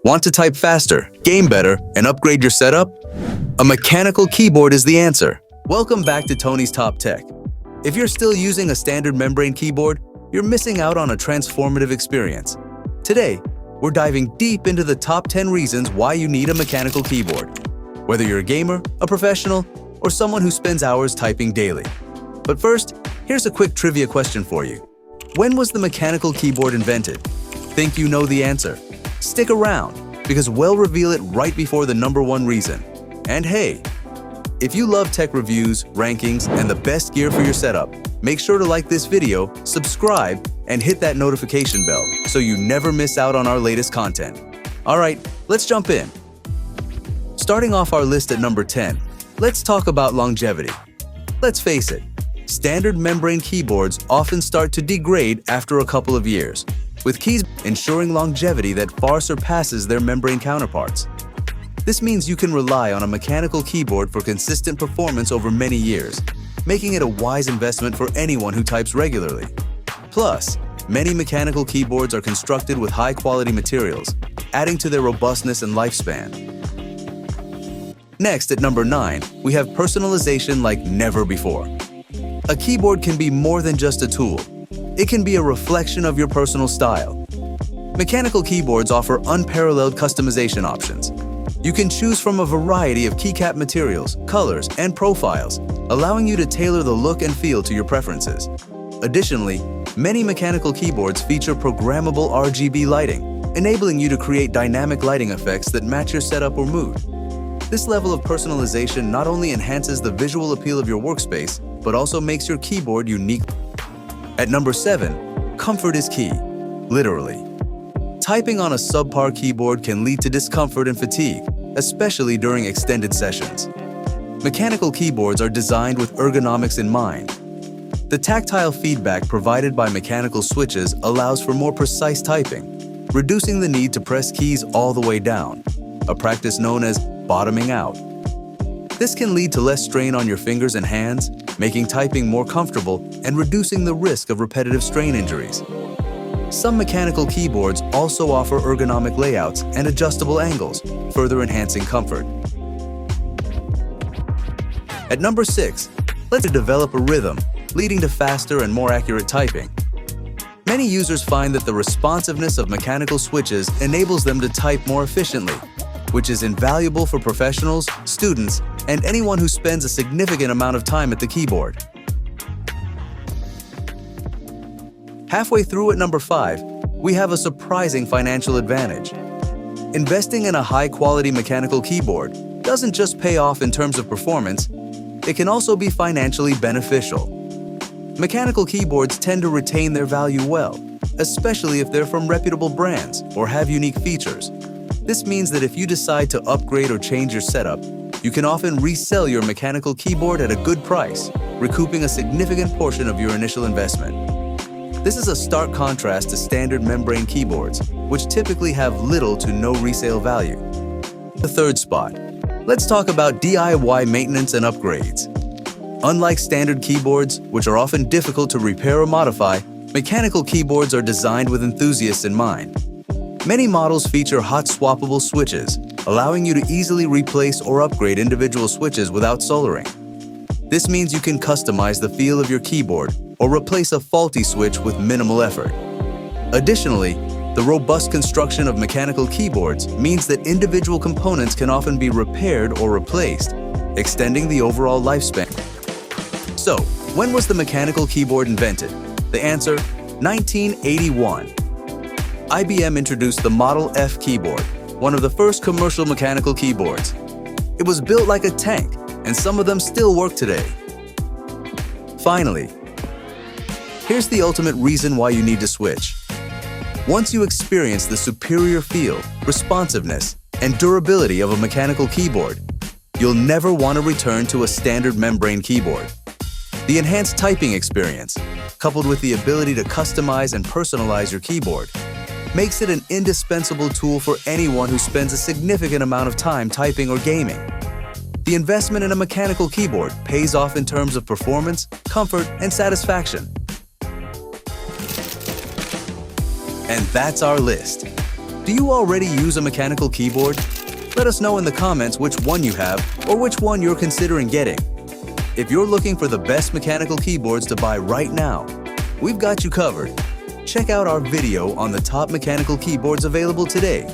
Want to type faster, game better, and upgrade your setup? A mechanical keyboard is the answer. Welcome back to Tony's Top Tech. If you're still using a standard membrane keyboard, you're missing out on a transformative experience. Today, we're diving deep into the top 10 reasons why you need a mechanical keyboard. Whether you're a gamer, a professional, or someone who spends hours typing daily. But first, here's a quick trivia question for you. When was the mechanical keyboard invented? Think you know the answer? Stick around, because we'll reveal it right before the #1 reason. And hey, if you love tech reviews, rankings, and the best gear for your setup, make sure to like this video, subscribe, and hit that notification bell so you never miss out on our latest content. Alright, let's jump in. Starting off our list at number 10, let's talk about longevity. Let's face it, standard membrane keyboards often start to degrade after a couple of years, with keys ensuring longevity that far surpasses their membrane counterparts. This means you can rely on a mechanical keyboard for consistent performance over many years, making it a wise investment for anyone who types regularly. Plus, many mechanical keyboards are constructed with high-quality materials, adding to their robustness and lifespan. Next, at number 9, we have personalization like never before. A keyboard can be more than just a tool. It can be a reflection of your personal style. Mechanical keyboards offer unparalleled customization options. You can choose from a variety of keycap materials, colors, and profiles, allowing you to tailor the look and feel to your preferences. Additionally, many mechanical keyboards feature programmable RGB lighting, enabling you to create dynamic lighting effects that match your setup or mood. This level of personalization not only enhances the visual appeal of your workspace, but also makes your keyboard unique. At number 7, comfort is key, literally. Typing on a subpar keyboard can lead to discomfort and fatigue, especially during extended sessions. Mechanical keyboards are designed with ergonomics in mind. The tactile feedback provided by mechanical switches allows for more precise typing, reducing the need to press keys all the way down, a practice known as bottoming out. This can lead to less strain on your fingers and hands, making typing more comfortable and reducing the risk of repetitive strain injuries. Some mechanical keyboards also offer ergonomic layouts and adjustable angles, further enhancing comfort. At number 6, let's develop a rhythm, leading to faster and more accurate typing. Many users find that the responsiveness of mechanical switches enables them to type more efficiently, which is invaluable for professionals, students, and anyone who spends a significant amount of time at the keyboard. Halfway through at number 5, we have a surprising financial advantage. Investing in a high-quality mechanical keyboard doesn't just pay off in terms of performance, it can also be financially beneficial. Mechanical keyboards tend to retain their value well, especially if they're from reputable brands or have unique features. This means that if you decide to upgrade or change your setup, you can often resell your mechanical keyboard at a good price, recouping a significant portion of your initial investment. This is a stark contrast to standard membrane keyboards, which typically have little to no resale value. The third spot, let's talk about DIY maintenance and upgrades. Unlike standard keyboards, which are often difficult to repair or modify, mechanical keyboards are designed with enthusiasts in mind. Many models feature hot swappable switches, allowing you to easily replace or upgrade individual switches without soldering. This means you can customize the feel of your keyboard or replace a faulty switch with minimal effort. Additionally, the robust construction of mechanical keyboards means that individual components can often be repaired or replaced, extending the overall lifespan. So, when was the mechanical keyboard invented? The answer, 1981. IBM introduced the Model F keyboard, one of the first commercial mechanical keyboards. It was built like a tank, and some of them still work today. Finally, here's the ultimate reason why you need to switch. Once you experience the superior feel, responsiveness, and durability of a mechanical keyboard, you'll never want to return to a standard membrane keyboard. The enhanced typing experience, coupled with the ability to customize and personalize your keyboard, makes it an indispensable tool for anyone who spends a significant amount of time typing or gaming. The investment in a mechanical keyboard pays off in terms of performance, comfort, and satisfaction. And that's our list. Do you already use a mechanical keyboard? Let us know in the comments which one you have or which one you're considering getting. If you're looking for the best mechanical keyboards to buy right now, we've got you covered. Check out our video on the top mechanical keyboards available today.